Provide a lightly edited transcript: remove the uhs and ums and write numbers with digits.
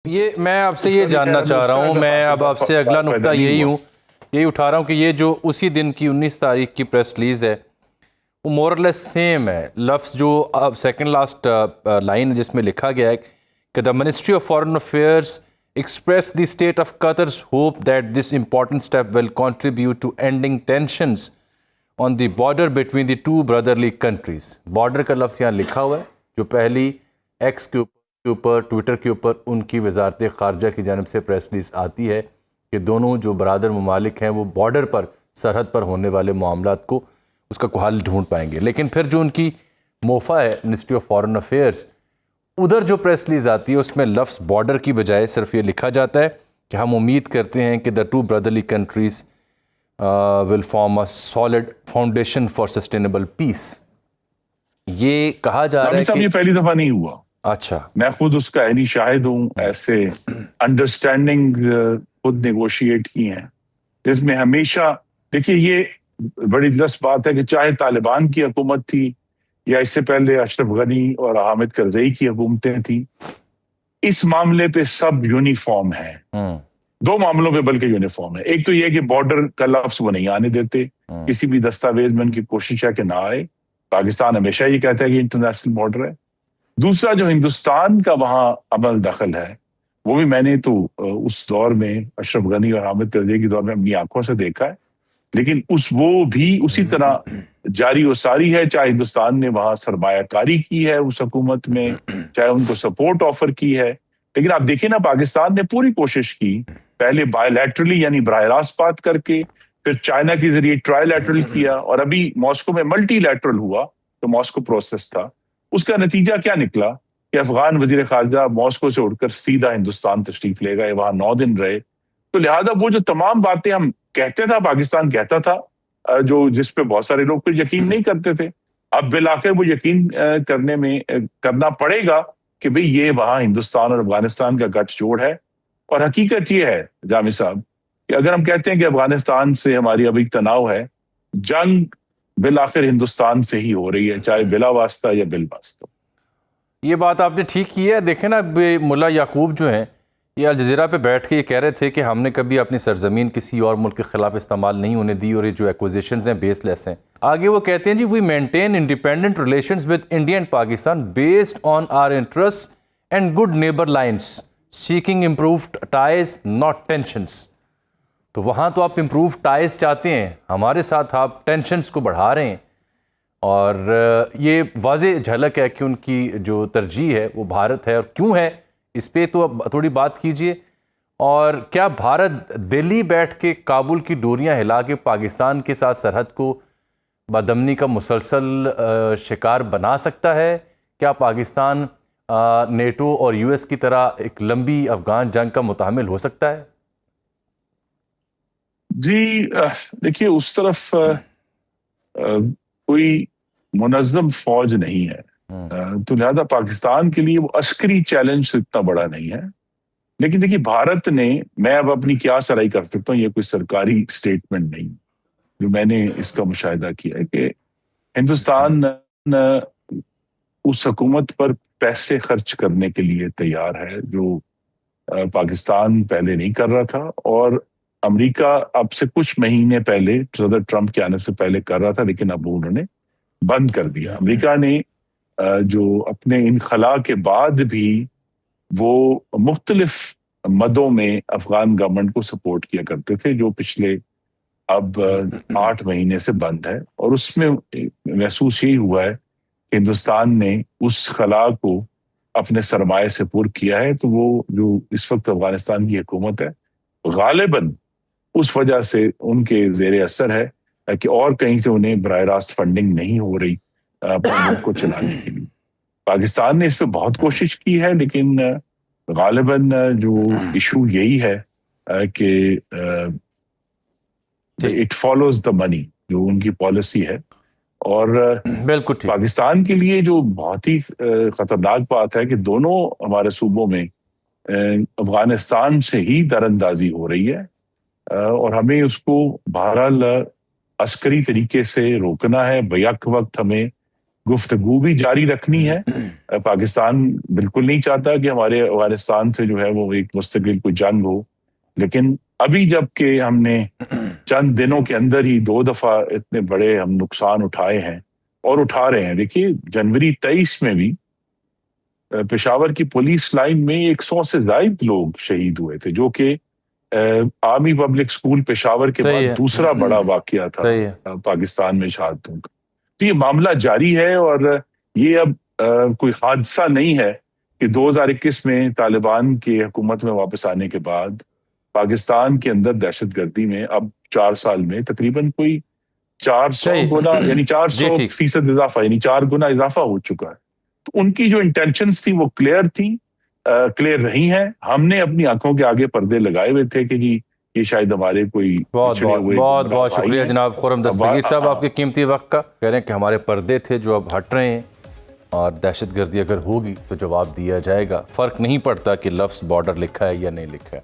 یہ میں آپ سے یہ جاننا چاہ رہا ہوں، میں اب آپ سے اگلا نقطہ یہی اٹھا رہا ہوں کہ یہ جو اسی دن کی 19 تاریخ کی پریس ریلیز ہے وہ مور لیس سیم ہے. لفظ جو سیکنڈ لاسٹ لائن جس میں لکھا گیا ہے کہ the ministry of foreign affairs express the state of Qatar's hope that this important step will contribute to ending tensions on the border between the two brotherly countries. Border کا لفظ یہاں لکھا ہوا ہے جو پہلی ایکس کے اوپر ٹویٹر کے اوپر ان کی وزارت خارجہ کی جانب سے پریس ریلیز آتی ہے کہ دونوں جو برادر ممالک ہیں وہ بارڈر پر سرحد پر ہونے والے معاملات کو اس کا کوئی حل ڈھونڈ پائیں گے. لیکن پھر جو ان کی موفا ہے منسٹری آف فارن افیئرس، ادھر جو پریس ریلیز آتی ہے اس میں لفظ بارڈر کی بجائے صرف یہ لکھا جاتا ہے کہ ہم امید کرتے ہیں کہ the two brotherly countries will form a solid foundation for sustainable peace. یہ کہا جا رہا ہے کہ یہ پہلی دفعہ نہیں ہوا. اچھا، میں خود اس کا عینی شاہد ہوں. ایسے انڈرسٹینڈنگ خود نیگوشیٹ کی ہیں جس میں ہمیشہ دیکھیے یہ بڑی دلچسپ بات ہے کہ چاہے طالبان کی حکومت تھی یا اس سے پہلے اشرف غنی اور حامد کرزئی کی حکومتیں تھیں، اس معاملے پہ سب یونیفارم ہیں. دو معاملوں پہ بلکہ یونیفارم ہے. ایک تو یہ کہ بارڈر کا لفظ وہ نہیں آنے دیتے، کسی بھی دستاویز میں ان کی کوشش ہے کہ نہ آئے. پاکستان ہمیشہ یہ کہتا ہے کہ انٹرنیشنل بارڈر ہے. دوسرا جو ہندوستان کا وہاں عمل دخل ہے وہ بھی میں نے تو اس دور میں اشرف غنی اور حامد کرزئی کے دور میں اپنی آنکھوں سے دیکھا ہے، لیکن وہ بھی اسی طرح جاری و ساری ہے. چاہے ہندوستان نے وہاں سرمایہ کاری کی ہے اس حکومت میں، چاہے ان کو سپورٹ آفر کی ہے، لیکن آپ دیکھیں نا پاکستان نے پوری کوشش کی، پہلے بائی لیٹرلی یعنی براہ راست بات کر کے، پھر چائنا کے ذریعے ٹرائی لیٹرل کیا، اور ابھی ماسکو میں ملٹی لیٹرل ہوا تو ماسکو پروسیس تھا. اس کا نتیجہ کیا نکلا کہ افغان وزیر خارجہ ماسکو سے اٹھ کر سیدھا ہندوستان تشریف لے گئے، وہاں 9 دن رہے. تو لہٰذا وہ جو تمام باتیں ہم کہتے تھا، پاکستان کہتا تھا، جو جس پہ بہت سارے لوگ پھر یقین نہیں کرتے تھے، اب بالآخر وہ یقین کرنا پڑے گا کہ بھئی یہ وہاں ہندوستان اور افغانستان کا گٹھ جوڑ ہے. اور حقیقت یہ ہے جامی صاحب کہ اگر ہم کہتے ہیں کہ افغانستان سے ہماری ابھی تناؤ ہے، جنگ بالآخر ہندوستان سے ہی ہو رہی ہے، چاہے بلا واسطہ یا بال واسطہ. یہ بات آپ نے ٹھیک کی ہے. دیکھیں نا ملا یعقوب جو ہیں یہ الجزیرہ پہ بیٹھ کے یہ کہہ رہے تھے کہ ہم نے کبھی اپنی سرزمین کسی اور ملک کے خلاف استعمال نہیں ہونے دی، اور یہ جو ایکوزیشنز ہیں بیس لیس ہیں. آگے وہ کہتے ہیں جی we maintain independent relations with India and Pakistan based on our interest and good neighbourliness seeking improved ties not tensions. تو وہاں تو آپ امپروو ٹائز چاہتے ہیں، ہمارے ساتھ آپ ٹینشنز کو بڑھا رہے ہیں، اور یہ واضح جھلک ہے کہ ان کی جو ترجیح ہے وہ بھارت ہے. اور کیوں ہے اس پہ تو اب تھوڑی بات کیجئے. اور کیا بھارت دلی بیٹھ کے کابل کی ڈوریاں ہلا کے پاکستان کے ساتھ سرحد کو بدامنی کا مسلسل شکار بنا سکتا ہے؟ کیا پاکستان نیٹو اور یو ایس کی طرح ایک لمبی افغان جنگ کا متحمل ہو سکتا ہے؟ جی دیکھیے اس طرف کوئی منظم فوج نہیں ہے، تو لہذا پاکستان کے لیے وہ عسکری چیلنج اتنا بڑا نہیں ہے. لیکن دیکھیے بھارت نے، میں اب اپنی کیا سرائی کر سکتا ہوں، یہ کوئی سرکاری سٹیٹمنٹ نہیں، جو میں نے اس کا مشاہدہ کیا ہے کہ ہندوستان اس حکومت پر پیسے خرچ کرنے کے لیے تیار ہے جو پاکستان پہلے نہیں کر رہا تھا، اور امریکہ اب سے کچھ مہینے پہلے صدر ٹرمپ کے آنے سے پہلے کر رہا تھا، لیکن اب انہوں نے بند کر دیا. امریکہ نے جو اپنے انخلا کے بعد بھی وہ مختلف مدوں میں افغان گورنمنٹ کو سپورٹ کیا کرتے تھے، جو پچھلے اب 8 مہینے سے بند ہے. اور اس میں محسوس یہی ہوا ہے کہ ہندوستان نے اس خلا کو اپنے سرمایہ سے پور کیا ہے. تو وہ جو اس وقت افغانستان کی حکومت ہے غالباً اس وجہ سے ان کے زیر اثر ہے کہ اور کہیں سے انہیں براہ راست فنڈنگ نہیں ہو رہی اپنے ملک کو چلانے کے لیے. پاکستان نے اس پہ بہت کوشش کی ہے، لیکن غالباً جو ایشو یہی ہے کہ اٹ فالوز دا منی، جو ان کی پالیسی ہے. اور بالکل پاکستان کے لیے جو بہت ہی خطرناک بات ہے کہ دونوں ہمارے صوبوں میں افغانستان سے ہی در اندازی ہو رہی ہے، اور ہمیں اس کو بہرحال عسکری طریقے سے روکنا ہے. بیک وقت ہمیں گفتگو بھی جاری رکھنی ہے۔ پاکستان بالکل نہیں چاہتا کہ ہمارے افغانستان سے جو ہے وہ ایک مستقل کوئی جنگ ہو، لیکن ابھی جب کہ ہم نے چند دنوں کے اندر ہی 2 دفعہ اتنے بڑے ہم نقصان اٹھائے ہیں اور اٹھا رہے ہیں۔ دیکھیے جنوری 23 میں بھی پشاور کی پولیس لائن میں 100 سے زائد لوگ شہید ہوئے تھے، جو کہ آرمی پبلک سکول پشاور کے بعد دوسرا بڑا واقعہ تھا پاکستان میں شہادتوں کا۔ تو یہ معاملہ جاری ہے، اور یہ اب کوئی حادثہ نہیں ہے کہ 2021 میں طالبان کی حکومت میں واپس آنے کے بعد پاکستان کے اندر دہشت گردی میں اب 4 سال میں تقریباً کوئی 400 گنا یعنی 400% اضافہ، یعنی 4 گنا اضافہ ہو چکا ہے۔ تو ان کی جو انٹینشنز تھی وہ کلیئر تھیں، کلیئر رہی ہیں۔ ہم نے اپنی آنکھوں کے آگے پردے لگائے ہوئے تھے کہ جی یہ شاید ہمارے کوئی بہت شکریہ جناب خرم دستگیر صاحب آپ کے قیمتی وقت کا۔ کہہ رہے ہیں کہ ہمارے پردے تھے جو اب ہٹ رہے ہیں، اور دہشت گردی اگر ہوگی تو جواب دیا جائے گا۔ فرق نہیں پڑتا کہ لفظ بارڈر لکھا ہے یا نہیں لکھا ہے۔